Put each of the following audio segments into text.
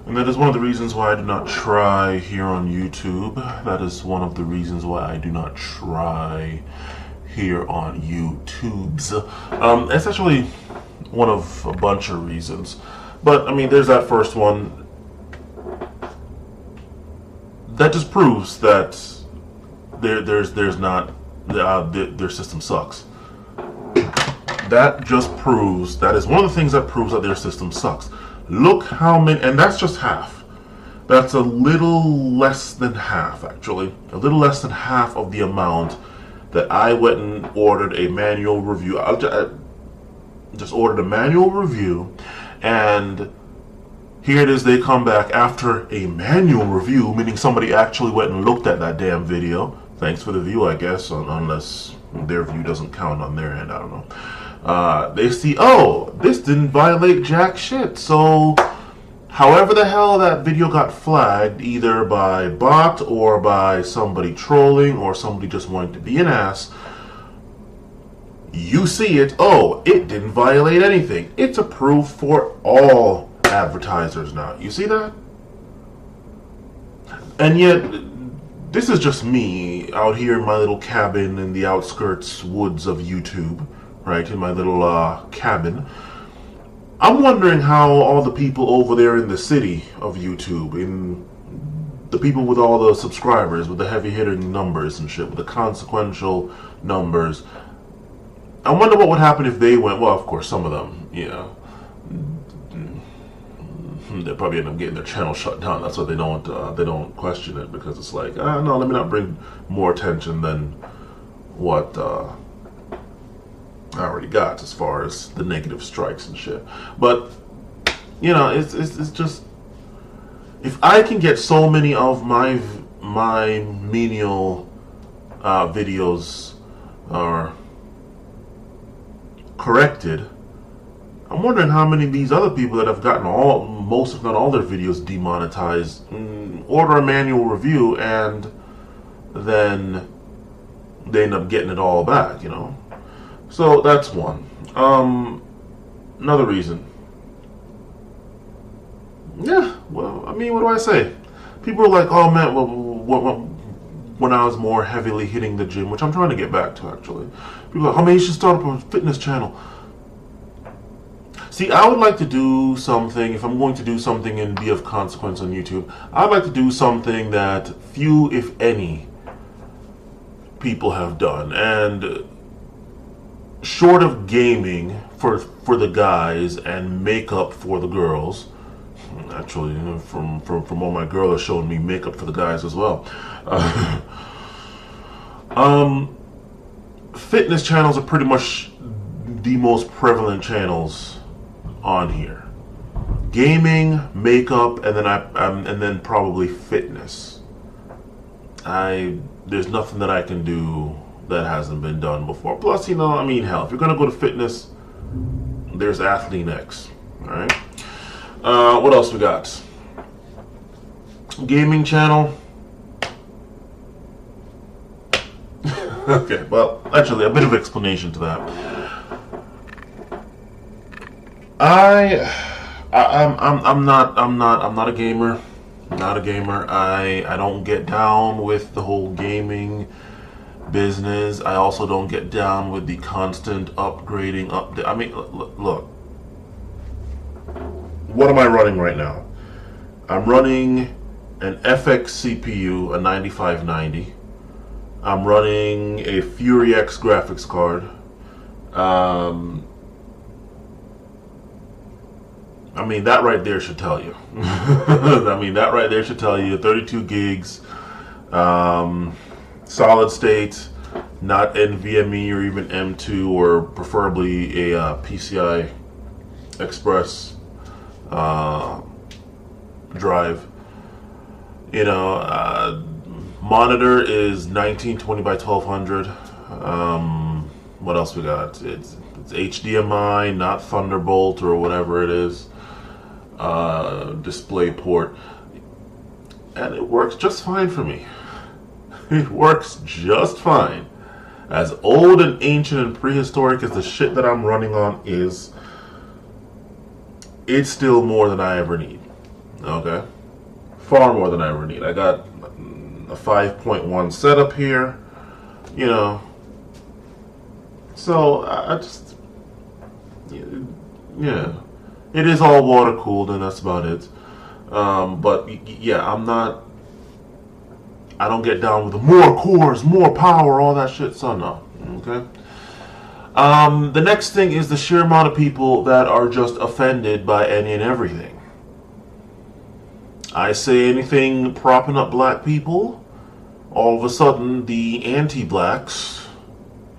And that is one of the reasons why I do not try here on YouTube. That is one of the reasons why I do not try here on YouTube's. It's actually one of a bunch of reasons. But, I mean, there's that first one. That just proves that there's not, their system sucks. That just proves, that is one of the things that proves that their system sucks. Look how many, and that's just half. That's a little less than half, actually. A little less than half of the amount that I went and ordered a manual review. I just ordered a manual review, and here it is, they come back after a manual review, meaning somebody actually went and looked at that damn video. Thanks for the view, I guess, unless their view doesn't count on their end, I don't know. They see, oh, this didn't violate jack shit. So, however the hell that video got flagged, either by bot or by somebody trolling or somebody just wanting to be an ass, you see it, oh, it didn't violate anything. It's approved for all advertisers now. You see that? And yet, this is just me out here in my little cabin in the outskirts woods of YouTube, right? In my little cabin. I'm wondering how all the people over there in the city of YouTube, in the people with all the subscribers, with the heavy hitting numbers and shit, with the consequential numbers, I wonder what would happen if they went, well, of course, some of them, you know, they'll probably end up getting their channel shut down. That's why they don't question it, because it's like, no, let me not bring more attention than what I already got as far as the negative strikes and shit. But you know, it's just, if I can get so many of my menial videos are corrected, I'm wondering how many of these other people that have gotten most if not all their videos demonetized order a manual review and then they end up getting it all back, you know. So that's one. Another reason. Yeah, well, I mean, what do I say? People are like, oh man, well, when I was more heavily hitting the gym, which I'm trying to get back to actually. People are like, oh man, you should start up a fitness channel. See, I would like to do something, if I'm going to do something and be of consequence on YouTube, I'd like to do something that few, if any, people have done. And short of gaming for the guys and makeup for the girls, actually, you know, from all my girls are showing me makeup for the guys as well. Fitness channels are pretty much the most prevalent channels on here. Gaming, makeup, and then probably fitness. There's nothing that I can do that hasn't been done before. Plus, you know, I mean, hell, if you're gonna go to fitness, there's Athlete X. All right. What else we got? Gaming channel. Okay, well, actually, a bit of explanation to that. I'm not a gamer. Not a gamer. I don't get down with the whole gaming business. I also don't get down with the constant upgrading, update. I mean, look. What am I running right now? I'm running an FX CPU, a 9590. I'm running a Fury X graphics card. I mean, that right there should tell you. I mean, that right there should tell you 32 gigs, solid state, not NVMe or even M2, or preferably a PCI Express drive. You know, monitor is 1920 by 1200. What else we got? It's HDMI, not Thunderbolt or whatever it is. Display port, and it works just fine for me. It works just fine. As old and ancient and prehistoric as the shit that I'm running on is, it's still more than I ever need. Okay, far more than I ever need. I got a 5.1 setup here, you know. So I just, yeah, it is all water cooled, and that's about it. But yeah, I don't get down with the more cores, more power, all that shit. So no, okay. The next thing is the sheer amount of people that are just offended by any and everything. I say anything propping up black people, all of a sudden the anti-blacks,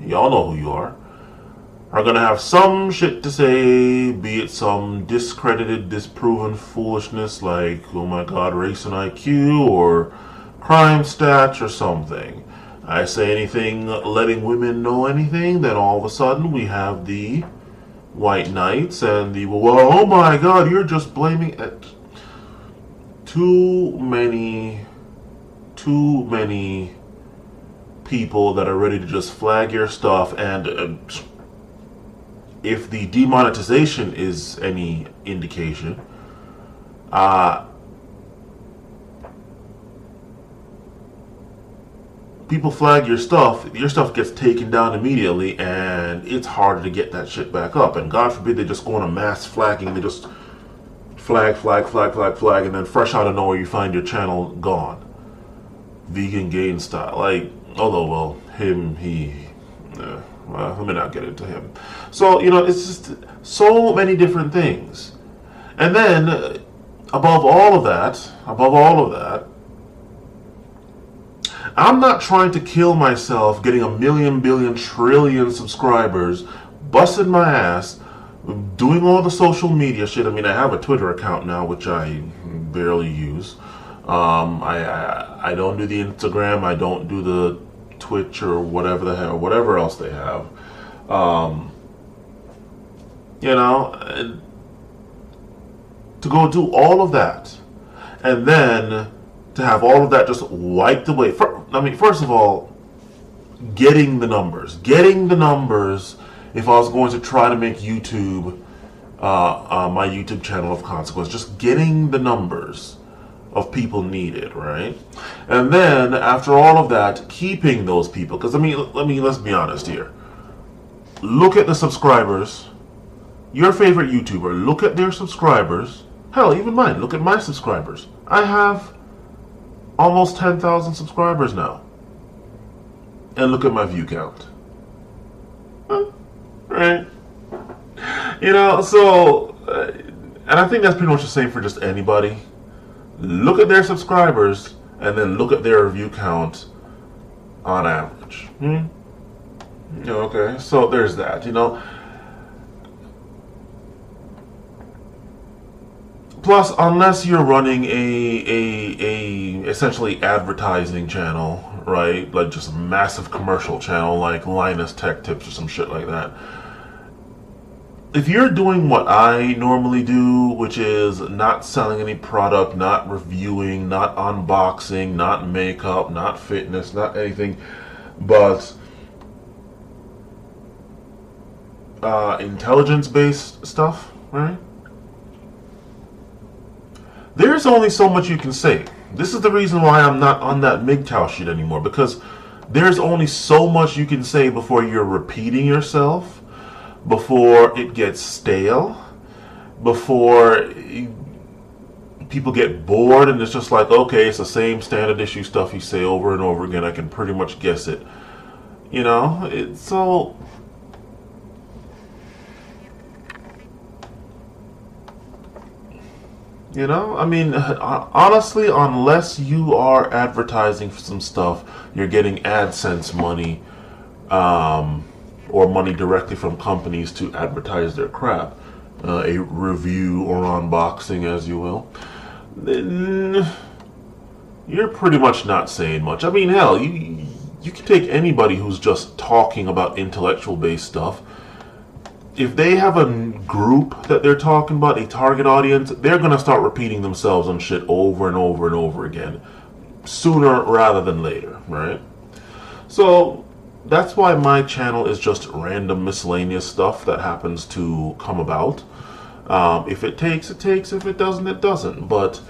y'all know who you are gonna have some shit to say, be it some discredited, disproven foolishness like, oh my god, race and IQ, or crime stats, or something. I say anything letting women know anything, then all of a sudden we have the white knights and the, well, oh my god, you're just blaming it. Too many people that are ready to just flag your stuff, and if the demonetization is any indication, people flag your stuff gets taken down immediately, and it's harder to get that shit back up. And God forbid they just go on a mass flagging, they just flag, and then fresh out of nowhere you find your channel gone. Vegan gain style. Like, although, well, let me not get into him. So, it's just so many different things. And then, above all of that, I'm not trying to kill myself getting a million, billion, trillion subscribers, busting my ass, doing all the social media shit. I mean, I have a Twitter account now, which I barely use. I don't do the Instagram. I don't do the Twitch or whatever the hell, whatever else they have. To go do all of that, and then to have all of that just wiped away. First of all, getting the numbers. If I was going to try to make YouTube, my YouTube channel of consequence, just getting the numbers of people needed, right? And then after all of that, keeping those people. Because let's be honest here. Look at the subscribers. Your favorite YouTuber, look at their subscribers. Hell, even mine. Look at my subscribers. I have almost 10,000 subscribers now. And look at my view count. Right? And I think that's pretty much the same for just anybody. Look at their subscribers and then look at their view count on average. Okay, so there's that, Plus, unless you're running a essentially advertising channel, right? Like just a massive commercial channel like Linus Tech Tips or some shit like that. If you're doing what I normally do, which is not selling any product, not reviewing, not unboxing, not makeup, not fitness, not anything, but intelligence-based stuff, right? There's only so much you can say. This is the reason why I'm not on that MGTOW shit anymore, because there's only so much you can say before you're repeating yourself, before it gets stale, before people get bored and it's just like, okay, it's the same standard issue stuff you say over and over again. I can pretty much guess it. It's so... honestly, unless you are advertising for some stuff, you're getting AdSense money, or money directly from companies to advertise their crap, a review or unboxing, as you will, then you're pretty much not saying much. Hell, you can take anybody who's just talking about intellectual-based stuff. If they have a group that they're talking about, a target audience, they're going to start repeating themselves on shit over and over and over again, sooner rather than later, right? So that's why my channel is just random miscellaneous stuff that happens to come about. If it takes, it takes. If it doesn't, it doesn't. But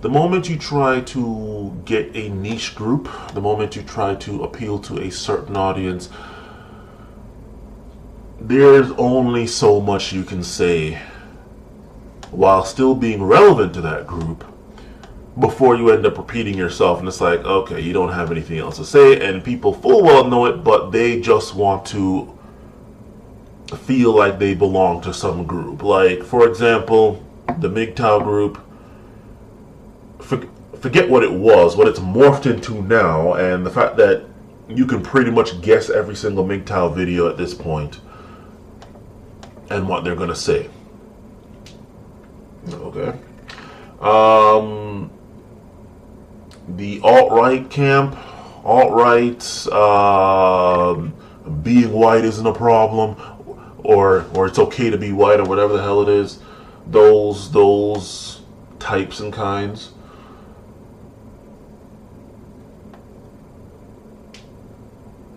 The moment you try to get a niche group, the moment you try to appeal to a certain audience, there's only so much you can say while still being relevant to that group before you end up repeating yourself, and it's like, okay, you don't have anything else to say, and people full well know it, but they just want to feel like they belong to some group. Like, for example, the MGTOW group, forget what it was, what it's morphed into now, and the fact that you can pretty much guess every single MGTOW video at this point and what they're going to say. Okay. The alt-right camp, being white isn't a problem, or it's okay to be white, or whatever the hell it is. Those types and kinds.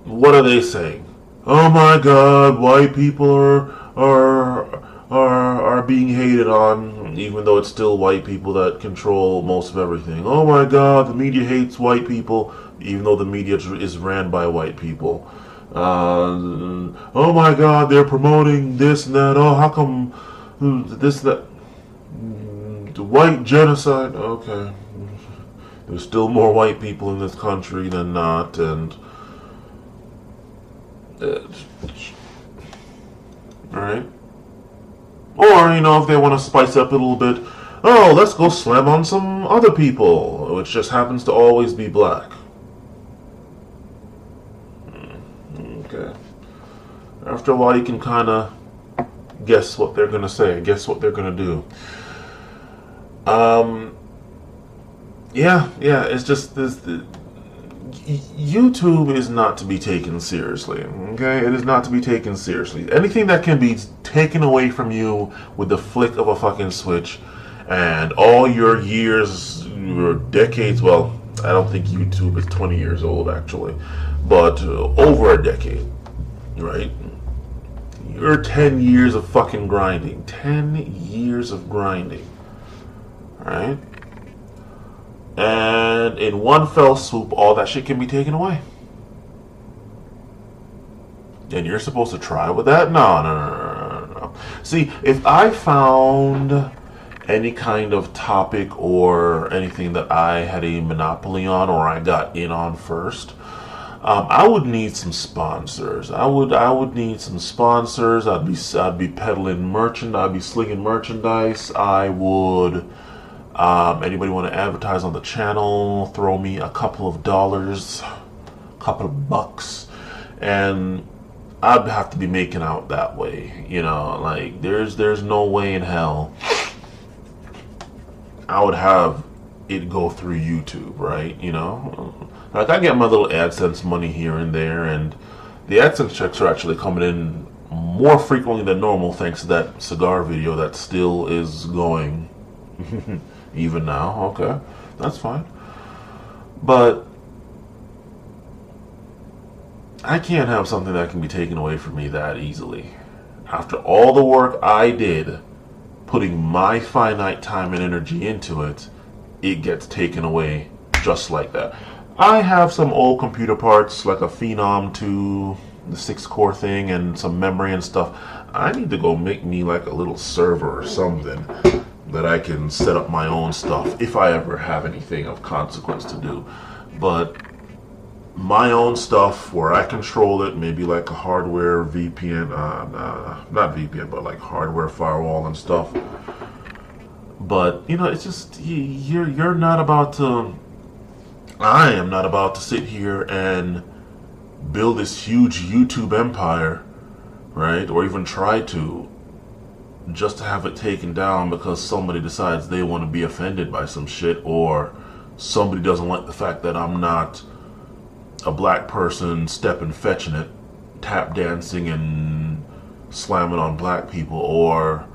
What are they saying? Oh my God, white people are being hated on, even though it's still white people that control most of everything. Oh my God, the media hates white people, even though the media is ran by white people. Oh my God, they're promoting this and that. Oh, how come this, that? The white genocide. Okay. There's still more white people in this country than not, and alright. Or, if they want to spice up a little bit, oh, let's go slam on some other people, which just happens to always be black. Okay. After a while, you can kind of guess what they're going to say, guess what they're going to do. Yeah, it's just this. YouTube is not to be taken seriously, okay? It is not to be taken seriously. Anything that can be taken away from you with the flick of a fucking switch, and all your years, your decades, well, I don't think YouTube is 20 years old, actually, but over a decade, right? Your 10 years of fucking grinding. 10 years of grinding, right? And in one fell swoop, all that shit can be taken away. And you're supposed to try with that? No. See, if I found any kind of topic or anything that I had a monopoly on, or I got in on first, I would need some sponsors. I would need some sponsors. I'd be peddling merchandise. I'd be slinging merchandise. I would. Anybody want to advertise on the channel? Throw me a couple of dollars, a couple of bucks, and I'd have to be making out that way. Like there's no way in hell I would have it go through YouTube, right? Like I get my little AdSense money here and there, and the AdSense checks are actually coming in more frequently than normal thanks to that cigar video that still is going. Even now, okay, that's fine. But I can't have something that can be taken away from me that easily. After all the work I did, putting my finite time and energy into it, it gets taken away just like that. I have some old computer parts, like a Phenom 2, the 6-core thing, and some memory and stuff. I need to go make me like a little server or something that I can set up my own stuff if I ever have anything of consequence to do. But my own stuff where I control it, maybe like a hardware VPN, not VPN, but like hardware firewall and stuff. But it's just you're not about to. I am not about to sit here and build this huge YouTube empire, right? Or even try to, just to have it taken down because somebody decides they want to be offended by some shit, or somebody doesn't like the fact that I'm not a black person stepping, fetching it, tap dancing and slamming on black people, or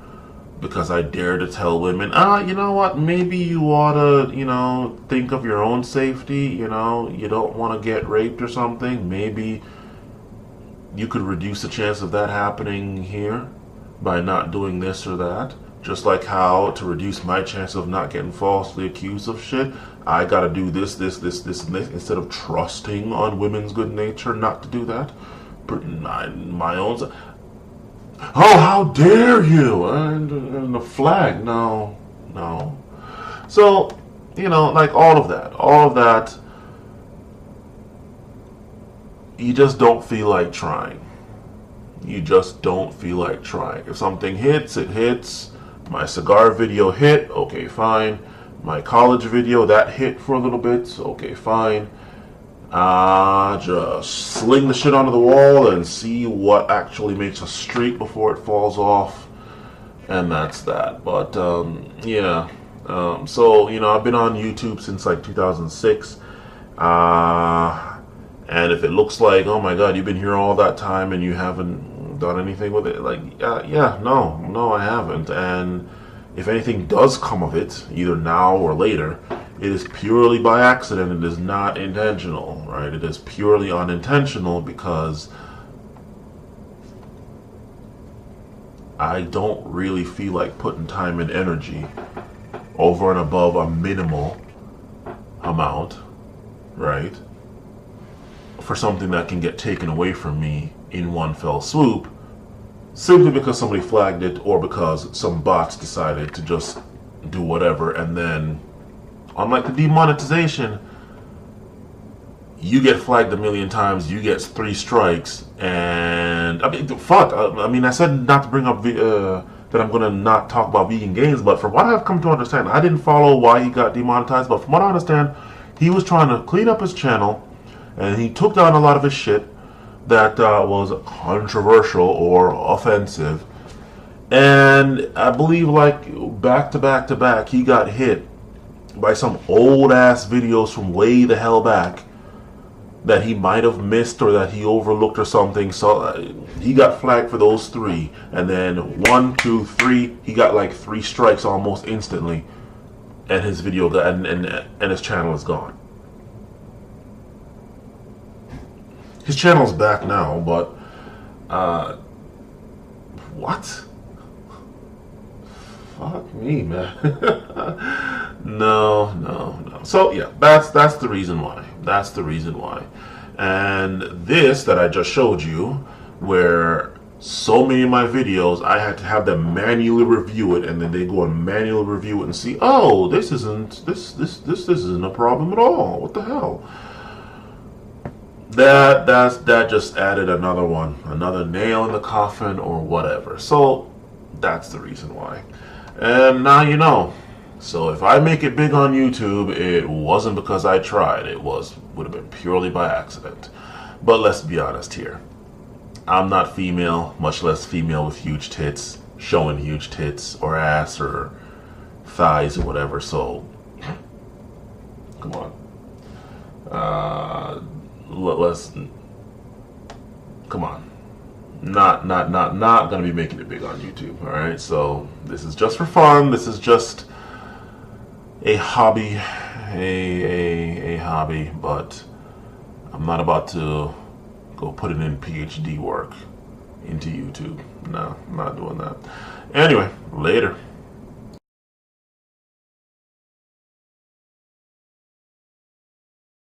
because I dare to tell women, you know what, maybe you ought to, think of your own safety, you don't want to get raped or something. Maybe you could reduce the chance of that happening here by not doing this or that. Just like how to reduce my chance of not getting falsely accused of shit, I gotta do this, and this, instead of trusting on women's good nature not to do that. My own. Oh, how dare you! And the flag, no. So, like all of that, you just don't feel like trying. You just don't feel like trying. If something hits, it hits. My cigar video hit, okay, fine. My college video, that hit for a little bit, okay, fine. Just sling the shit onto the wall and see what actually makes a streak before it falls off. And that's that. But, yeah. So, I've been on YouTube since like 2006. And if it looks like, oh my God, you've been here all that time and you haven't done anything with it, like, no, I haven't. And if anything does come of it, either now or later, it is purely by accident. It is not intentional, right? It is purely unintentional because I don't really feel like putting time and energy over and above a minimal amount, right? For something that can get taken away from me in one fell swoop, simply because somebody flagged it or because some bots decided to just do whatever. And then, unlike the demonetization, you get flagged a million times, you get 3 strikes, and I mean, fuck. I said not to bring up that I'm gonna not talk about vegan gains, but from what I've come to understand, I didn't follow why he got demonetized, but from what I understand, he was trying to clean up his channel. And he took down a lot of his shit that was controversial or offensive. And I believe like back to back, he got hit by some old ass videos from way the hell back that he might have missed or that he overlooked or something. So he got flagged for those 3. And then 1, 2, 3, he got like 3 strikes almost instantly. And his video got, and his channel is gone. His channel's back now, but, what? Fuck me, man. No. So, yeah, that's the reason why. That's the reason why. And this that I just showed you, where so many of my videos, I had to have them manually review it, and then they go and manually review it and see, oh, this isn't a problem at all. What the hell? That just added another nail in the coffin or whatever. So that's the reason why. And now you know. So if I make it big on YouTube, it wasn't because I tried. It would have been purely by accident. But let's be honest here. I'm not female, much less female with huge tits, showing huge tits or ass or thighs or whatever. So come on. Let's come on. Not gonna be making it big on YouTube. All right. So this is just for fun. This is just a hobby, a hobby. But I'm not about to go put it in PhD work into YouTube. No, I'm not doing that. Anyway, later.